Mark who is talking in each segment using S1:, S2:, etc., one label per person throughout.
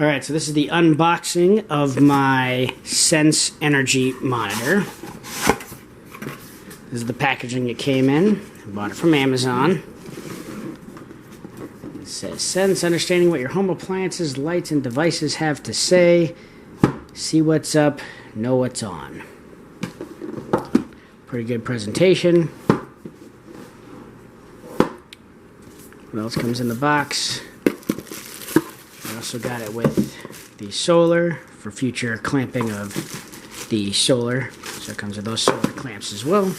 S1: Alright, so this is the unboxing of my Sense Energy monitor. This is the packaging it came in. I bought it from Amazon. It says, Sense, understanding what your home appliances, lights, and devices have to say. See what's up, know what's on. Pretty good presentation. What else comes in the box? I also got it with the solar for future clamping of the solar. So it comes with those solar clamps as well.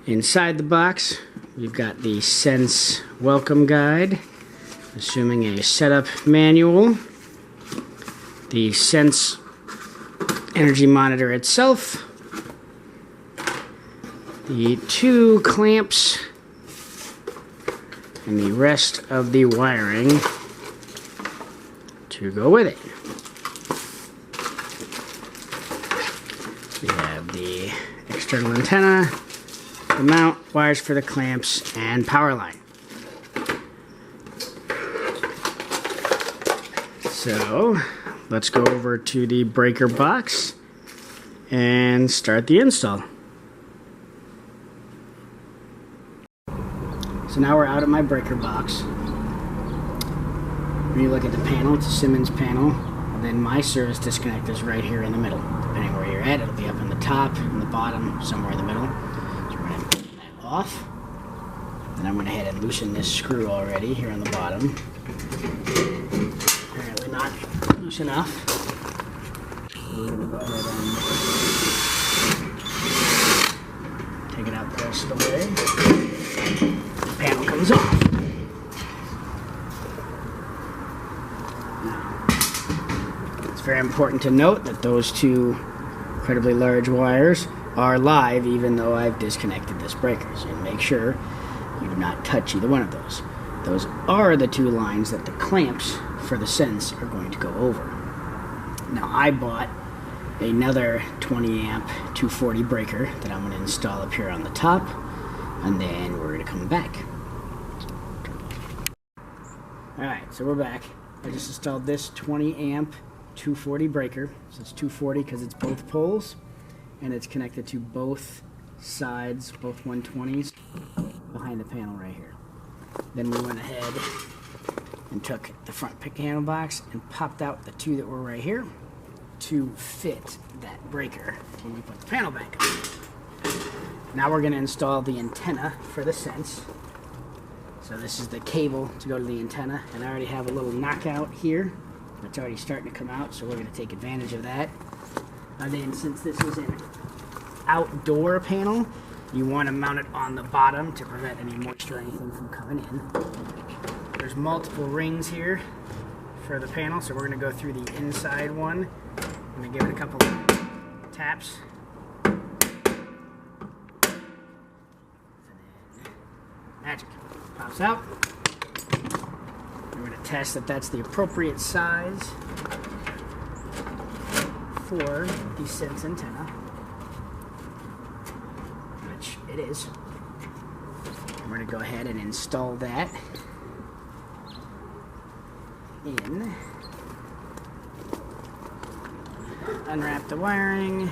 S1: Inside the box, we've got the Sense welcome guide, assuming a setup manual, the Sense Energy monitor itself, the 2 clamps, and the rest of the wiring to go with it. We have the external antenna, the mount, wires for the clamps, and power line. So let's go over to the breaker box and start the install. So now we're out of my breaker box. When you look at the panel, it's a Simmons panel. And then my service disconnect is right here in the middle. Depending where you're at, it'll be up in the top, in the bottom, somewhere in the middle. So we're going to take that off. Then I went ahead and loosened this screw already here on the bottom. Apparently not loose enough. We're going to go ahead and take it out the rest of the way. Panel comes off. Now, it's very important to note that those 2 incredibly large wires are live even though I've disconnected this breaker. So make sure you do not touch either one of those. Those are the 2 lines that the clamps for the Sense are going to go over. Now I bought another 20 amp 240 breaker that I'm going to install up here on the top, and then we're going to come back. Alright, so we're back. I just installed this 20 amp 240 breaker. So it's 240 because it's both poles, and it's connected to both sides, both 120s, behind the panel right here. Then we went ahead and took the front panel box and popped out the 2 that were right here to fit that breaker when we put the panel back on. Now we're going to install the antenna for the Sense. So this is the cable to go to the antenna, and I already have a little knockout here that's already starting to come out, so we're going to take advantage of that. And then since this is an outdoor panel, you want to mount it on the bottom to prevent any moisture or anything from coming in. There's multiple rings here for the panel, so we're going to go through the inside one. I'm going to give it a couple of taps. Magic. Pops out. We're going to test that that's the appropriate size for the Sense antenna, which it is. And we're going to go ahead and install that in. Unwrap the wiring.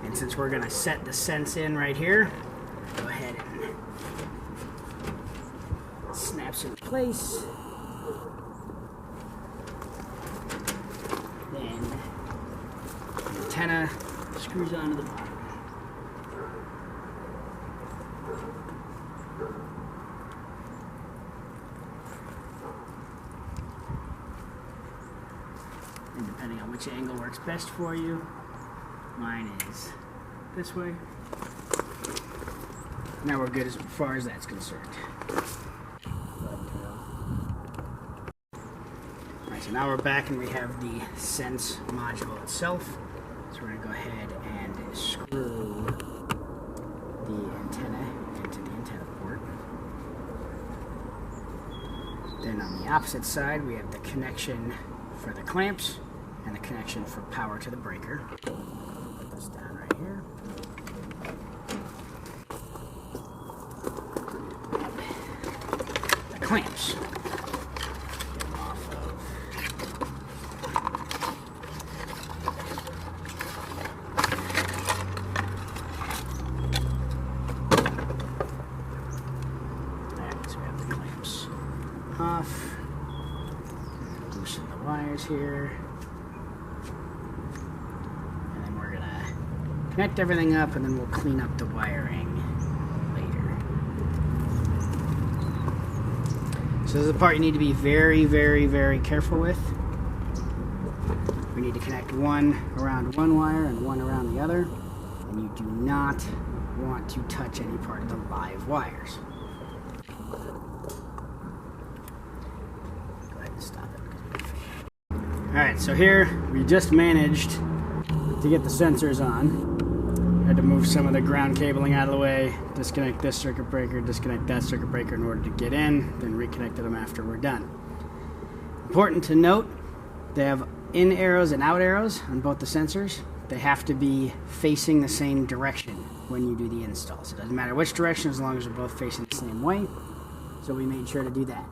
S1: And since we're going to set the Sense in right here, go ahead and snaps in place. Then the antenna screws onto the bottom. And depending on which angle works best for you, mine is this way. Now we're good as far as that's concerned. Alright, so now we're back and we have the Sense module itself. So we're going to go ahead and screw the antenna into the antenna port. Then on the opposite side we have the connection for the clamps and the connection for power to the breaker. Put this down right here. The clamps. Get them off of. Alright, so we have the clamps off. Loosen the wires here. And then we're gonna connect everything up, and then we'll clean up the wiring later. So this is the part you need to be very, very, very careful with. We need to connect one around one wire and one around the other, and you do not want to touch any part of the live wires. Go ahead and stop it. Alright, so here we just managed to get the sensors on. Had to move some of the ground cabling out of the way, disconnect this circuit breaker, disconnect that circuit breaker in order to get in, then reconnected them after we're done. Important to note, they have in arrows and out arrows on both the sensors. They have to be facing the same direction when you do the install. So it doesn't matter which direction as long as they're both facing the same way. So we made sure to do that.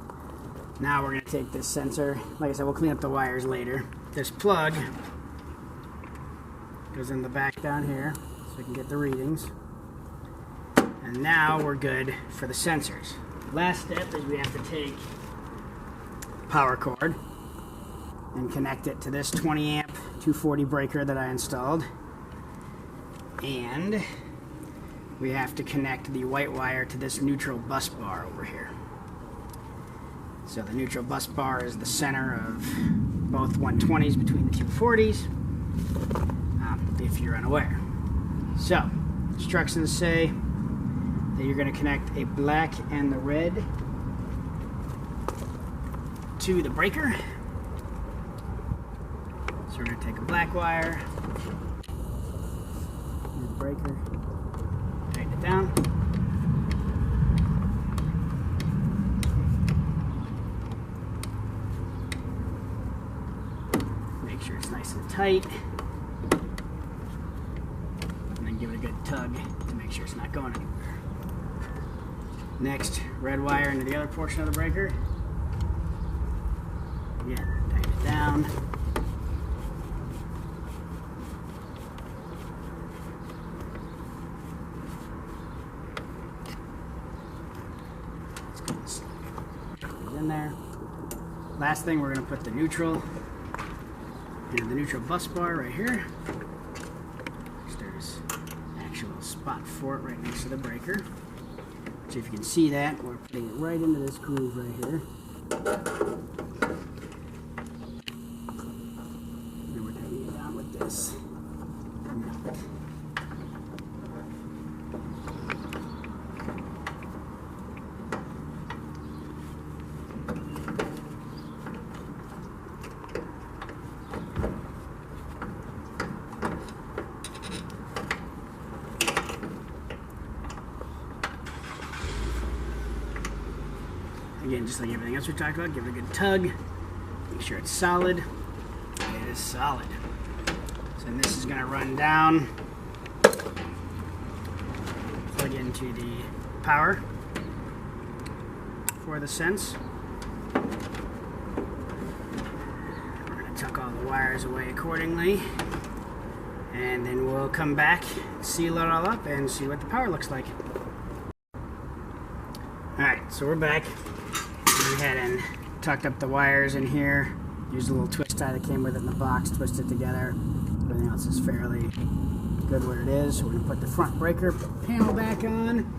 S1: Now we're going to take this sensor. Like I said, we'll clean up the wires later. This plug goes in the back down here so we can get the readings. And now we're good for the sensors. Last step is we have to take power cord and connect it to this 20 amp 240 breaker that I installed. And we have to connect the white wire to this neutral bus bar over here. So the neutral bus bar is the center of both 120s between the 240s, if you're unaware. So, instructions say that you're going to connect a black and the red to the breaker. So we're going to take a black wire, and the breaker, tighten it down. Make sure it's nice and tight. And then give it a good tug to make sure it's not going anywhere. Next, red wire into the other portion of the breaker. Again, tighten it down. Let's get this in there. Last thing, we're going to put the neutral into the neutral bus bar right here. There's an actual spot for it right next to the breaker. So if you can see that, we're putting it right into this groove right here. And we're tightening it down with this nut. Again, just like everything else we talked about, give it a good tug. Make sure it's solid. It is solid. So this is going to run down, plug into the power for the sense. We're going to tuck all the wires away accordingly. And then we'll come back, seal it all up, and see what the power looks like. Alright, so we're back. Went ahead and tucked up the wires in here. Used a little twist tie that came with it in the box, twist it together. Everything else is fairly good where it is. So we're going to put the front breaker panel back on.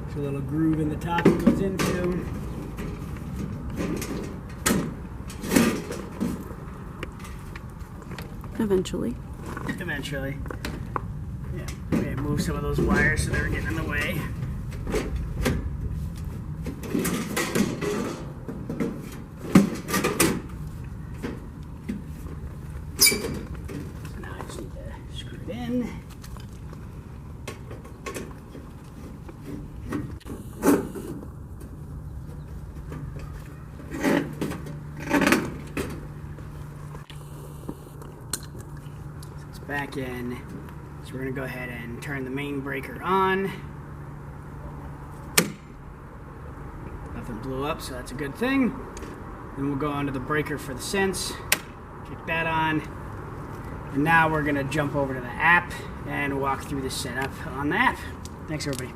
S1: There's a little groove in the top it goes into.
S2: Eventually.
S1: Eventually. Yeah, we may move some of those wires so they're getting in the way. Back in. So we're gonna go ahead and turn the main breaker on. Nothing blew up, so that's a good thing. Then we'll go onto the breaker for the sense, kick that on. And now we're gonna jump over to the app and walk through the setup on the app. Thanks everybody.